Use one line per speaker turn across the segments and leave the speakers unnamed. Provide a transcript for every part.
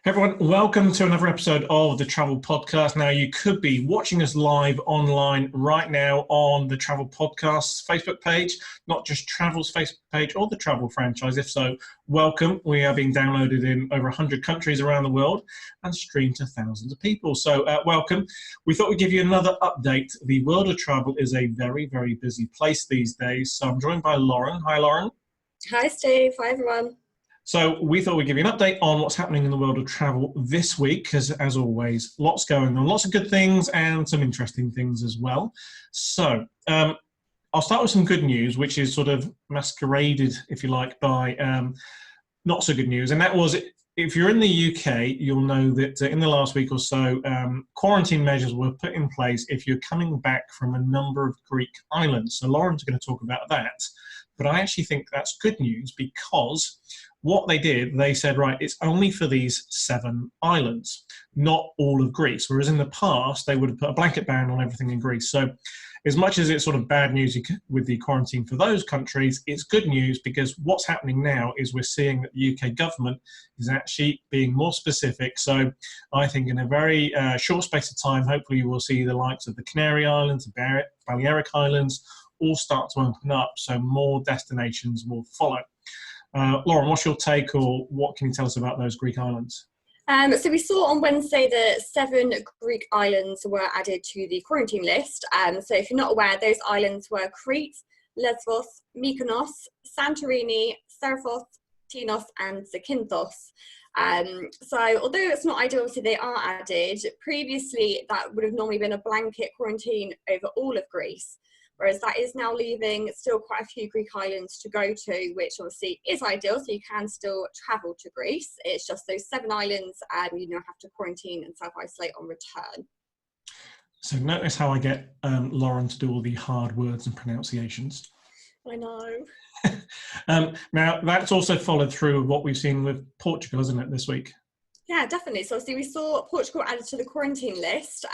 Hey everyone, welcome to another episode of the Travel Podcast. Now, you could be watching us live online right now on the Travel Podcast's Facebook page, not just Travel's Facebook page or the Travel franchise. If so, welcome. We are being downloaded in over 100 countries around the world and streamed to thousands of people. So, welcome. We thought we'd give you another update. The world of travel is a very, very busy place these days. So, I'm joined by Lauren. Hi, Lauren.
Hi, Steve. Hi, everyone.
So we thought we'd give you an update on what's happening in the world of travel this week, because as always, lots going on, lots of good things and some interesting things as well. So I'll start with some good news, which is sort of masqueraded, if you like, by not so good news. And that was, if you're in the UK, you'll know that in the last week or so, quarantine measures were put in place if you're coming back from a number of Greek islands. So Lauren's going to talk about that. But I actually think that's good news because what they did, they said, right, it's only for these 7 islands, not all of Greece. Whereas in the past, they would have put a blanket ban on everything in Greece. So as much as it's sort of bad news with the quarantine for those countries, it's good news because what's happening now is we're seeing that the UK government is actually being more specific. So I think in a very short space of time, hopefully you will see the likes of the Canary Islands, the Balearic Islands, all start to open up, so more destinations will follow. Lauren, what's your take, or what can you tell us about those Greek islands?
So we saw on Wednesday that 7 Greek islands were added to the quarantine list. So if you're not aware, those islands were Crete, Lesbos, Mykonos, Santorini, Serifos, Tinos and Zakynthos. So although it's not ideal, obviously they are added. Previously, that would have normally been a blanket quarantine over all of Greece. Whereas that is now leaving still quite a few Greek islands to go to, which obviously is ideal, so you can still travel to Greece. It's just those 7 islands you now have to quarantine and self-isolate on return.
So notice how I get Lauren to do all the hard words and pronunciations.
I know.
Now, that's also followed through what we've seen with Portugal, isn't it, this week?
Yeah, definitely. So obviously we saw Portugal added to the quarantine list.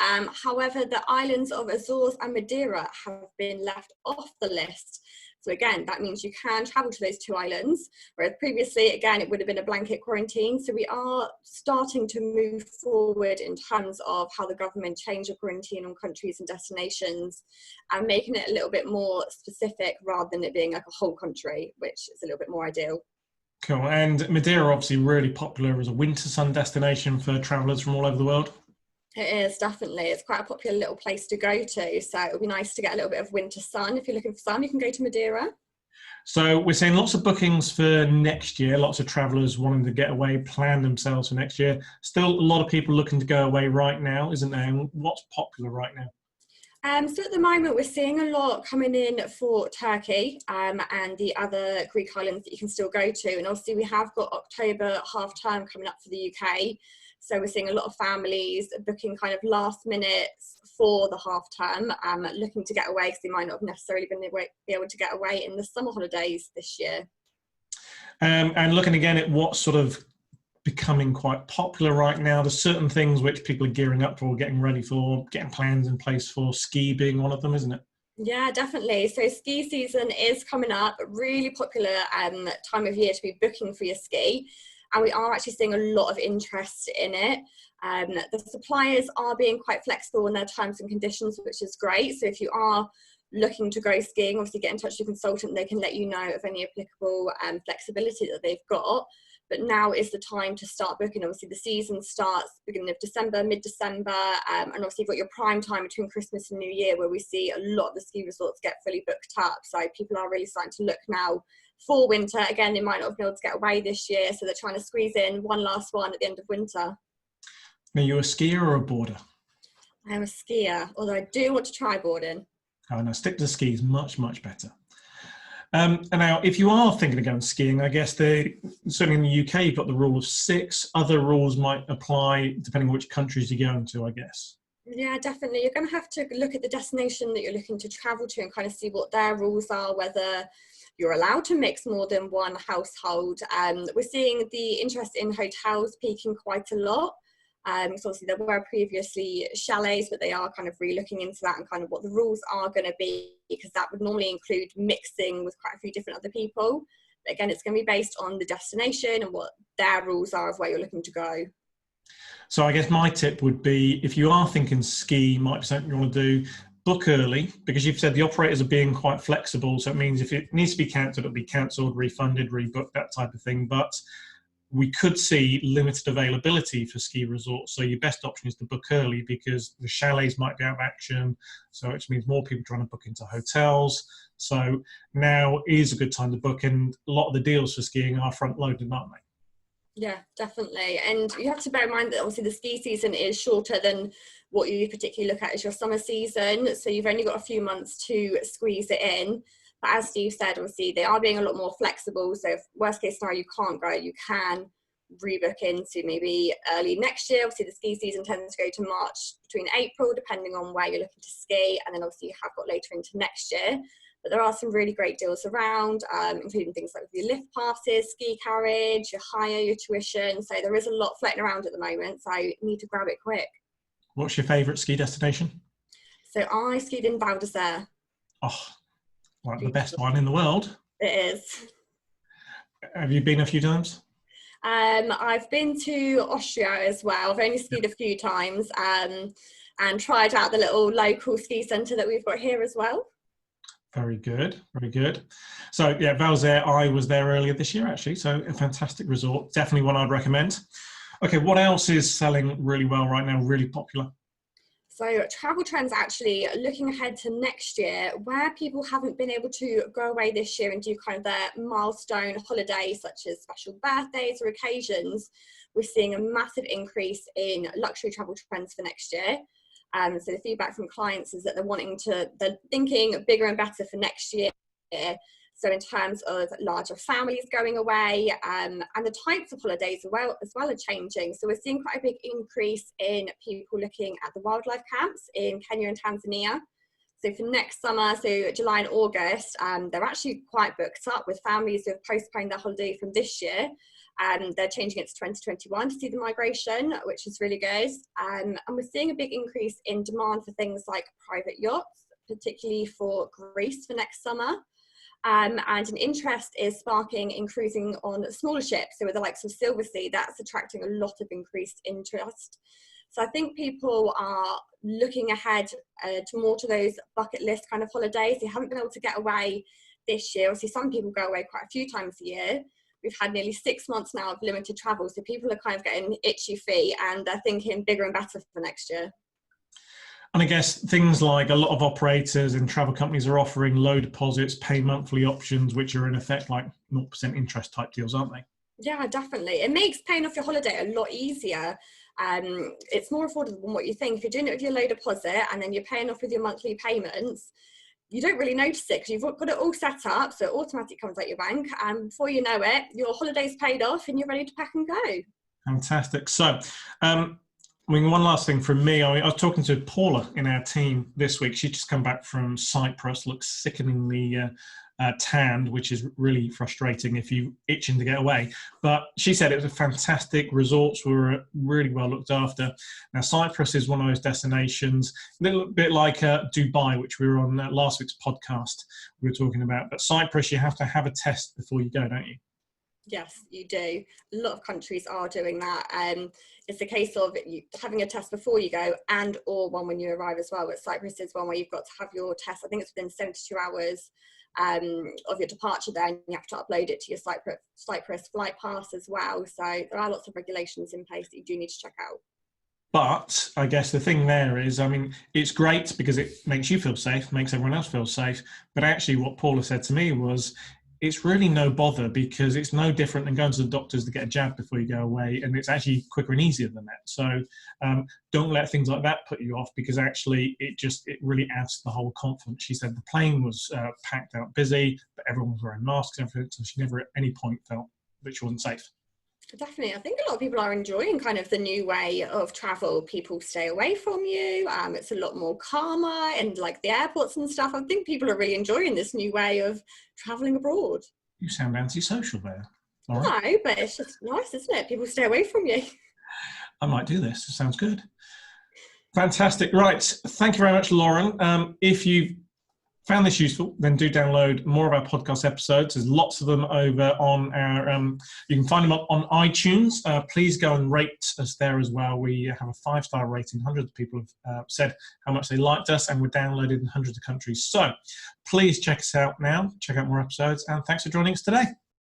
However, the islands of Azores and Madeira have been left off the list. So again, that means you can travel to those 2 islands, whereas previously, again, it would have been a blanket quarantine. So we are starting to move forward in terms of how the government changed the quarantine on countries and destinations and making it a little bit more specific rather than it being like a whole country, which is a little bit more ideal.
Cool. And Madeira, obviously really popular as a winter sun destination for travellers from all over the world.
It is, definitely. It's quite a popular little place to go to. So it would be nice to get a little bit of winter sun. If you're looking for sun, you can go to Madeira.
So we're seeing lots of bookings for next year, lots of travellers wanting to get away, plan themselves for next year. Still a lot of people looking to go away right now, isn't there? And what's popular right now?
So at the moment, we're seeing a lot coming in for Turkey and the other Greek islands that you can still go to. And obviously we have got October half term coming up for the UK. So we're seeing a lot of families booking kind of last minutes for the half term, looking to get away because they might not have necessarily been able to get away in the summer holidays this year.
And looking again at what's sort of becoming quite popular right now, there's certain things which people are gearing up for, getting ready for, getting plans in place for, ski being one of them, isn't it?
Yeah, definitely. So ski season is coming up, really popular time of year to be booking for your ski. And we are actually seeing a lot of interest in it. The suppliers are being quite flexible in their terms and conditions, which is great. So if you are looking to go skiing, obviously get in touch with your consultant. They can let you know of any applicable flexibility that they've got. But now is the time to start booking. Obviously, the season starts beginning of December, mid-December, and obviously you've got your prime time between Christmas and New Year where we see a lot of the ski resorts get fully booked up. So people are really starting to look now for winter. Again, they might not have been able to get away this year, so they're trying to squeeze in one last one at the end of winter.
Are you a skier or a boarder?
I am a skier, although I do want to try boarding.
Oh, no, stick to skis, much, much better. And now, if you are thinking of going skiing, I guess certainly in the UK, you've got the rule of 6. Other rules might apply depending on which countries you're going to, I guess.
Yeah, definitely. You're going to have to look at the destination that you're looking to travel to and kind of see what their rules are, whether you're allowed to mix more than one household. We're seeing the interest in hotels peaking quite a lot. So obviously there were previously chalets, but they are kind of re-looking into that and kind of what the rules are going to be, because that would normally include mixing with quite a few different other people. But again, it's going to be based on the destination and what their rules are of where you're looking to go.
So I guess my tip would be, if you are thinking ski might be something you want to do, book early, because you've said the operators are being quite flexible. So it means if it needs to be cancelled, it'll be cancelled, refunded, rebooked, that type of thing. But we could see limited availability for ski resorts. So your best option is to book early, because the chalets might be out of action. So it means more people trying to book into hotels. So now is a good time to book, and a lot of the deals for skiing are front loaded, aren't they?
Yeah, definitely. And you have to bear in mind that obviously the ski season is shorter than what you particularly look at as your summer season. So you've only got a few months to squeeze it in. But as Steve said, obviously they are being a lot more flexible. So if worst case scenario you can't go, you can rebook into maybe early next year. Obviously the ski season tends to go to March between April, depending on where you're looking to ski. And then obviously you have got later into next year. But there are some really great deals around, including things like your lift passes, ski carriage, your hire, your tuition. So there is a lot floating around at the moment, so you need to grab it quick.
What's your favourite ski destination?
So I skied in Val d'Isère.
Oh, like the best one in the world.
It is.
Have you been a few times?
I've been to Austria as well. I've only skied a few times, and tried out the little local ski centre that we've got here as well.
Very good, very good. So yeah, Val d'Isère, I was there earlier this year actually, so a fantastic resort, definitely one I'd recommend. Okay, what else is selling really well right now, really popular?
So travel trends, actually looking ahead to next year, where people haven't been able to go away this year and do kind of their milestone holidays, such as special birthdays or occasions, we're seeing a massive increase in luxury travel trends for next year. So the feedback from clients is that they're thinking bigger and better for next year. So in terms of larger families going away, and the types of holidays as well are changing. So we're seeing quite a big increase in people looking at the wildlife camps in Kenya and Tanzania. So for next summer, so July and August, they're actually quite booked up with families who have postponed their holiday from this year. They're changing it to 2021 to see the migration, which is really good. And we're seeing a big increase in demand for things like private yachts, particularly for Greece for next summer. And an interest is sparking in cruising on smaller ships. So with the likes of Silversea, that's attracting a lot of increased interest. So I think people are looking ahead to those bucket list kind of holidays. They haven't been able to get away this year. Obviously, some people go away quite a few times a year. We've had nearly 6 months now of limited travel, so people are kind of getting itchy feet and they're thinking bigger and better for next year.
And I guess things like a lot of operators and travel companies are offering low deposits, pay monthly options, which are in effect like 0% interest type deals, aren't they?
Yeah, definitely. It makes paying off your holiday a lot easier. It's more affordable than what you think. If you're doing it with your low deposit and then you're paying off with your monthly payments, you don't really notice it because you've got it all set up, so it automatically comes out your bank, and before you know it, your holiday's paid off and you're ready to pack and go.
Fantastic. So, one last thing from me. I was talking to Paula in our team this week. She's just come back from Cyprus, looks sickeningly tanned, which is really frustrating if you're itching to get away. But she said it was a fantastic resorts were really well looked after. Now, Cyprus is one of those destinations, a little bit like Dubai, which we were on last week's podcast we were talking about. But Cyprus, you have to have a test before you go, don't you?
Yes, you do. A lot of countries are doing that. It's a case of you having a test before you go and or one when you arrive as well. But Cyprus is one where you've got to have your test. I think it's within 72 hours of your departure there, and you have to upload it to your Cyprus flight pass as well. So there are lots of regulations in place that you do need to check out.
But I guess the thing there is, I mean, it's great because it makes you feel safe, makes everyone else feel safe. But actually what Paula said to me was, it's really no bother because it's no different than going to the doctors to get a jab before you go away, and it's actually quicker and easier than that. So don't let things like that put you off, because actually it really adds to the whole confidence. She said the plane was packed out busy, but everyone was wearing masks and everything, so she never at any point felt that she wasn't safe.
Definitely. I think a lot of people are enjoying kind of the new way of travel. People stay away from you. It's a lot more calmer, and like the airports and stuff. I think people are really enjoying this new way of traveling abroad.
You sound antisocial there.
No, but it's just nice, isn't it? People stay away from you.
I might do this. It sounds good. Fantastic. Right. Thank you very much, Lauren. If you've found this useful, then do download more of our podcast episodes. There's lots of them over on our, you can find them on iTunes. Please go and rate us there as well. We have a 5-star rating. Hundreds of people have said how much they liked us, and we're downloaded in hundreds of countries. So please check us out now. Check out more episodes, and thanks for joining us today.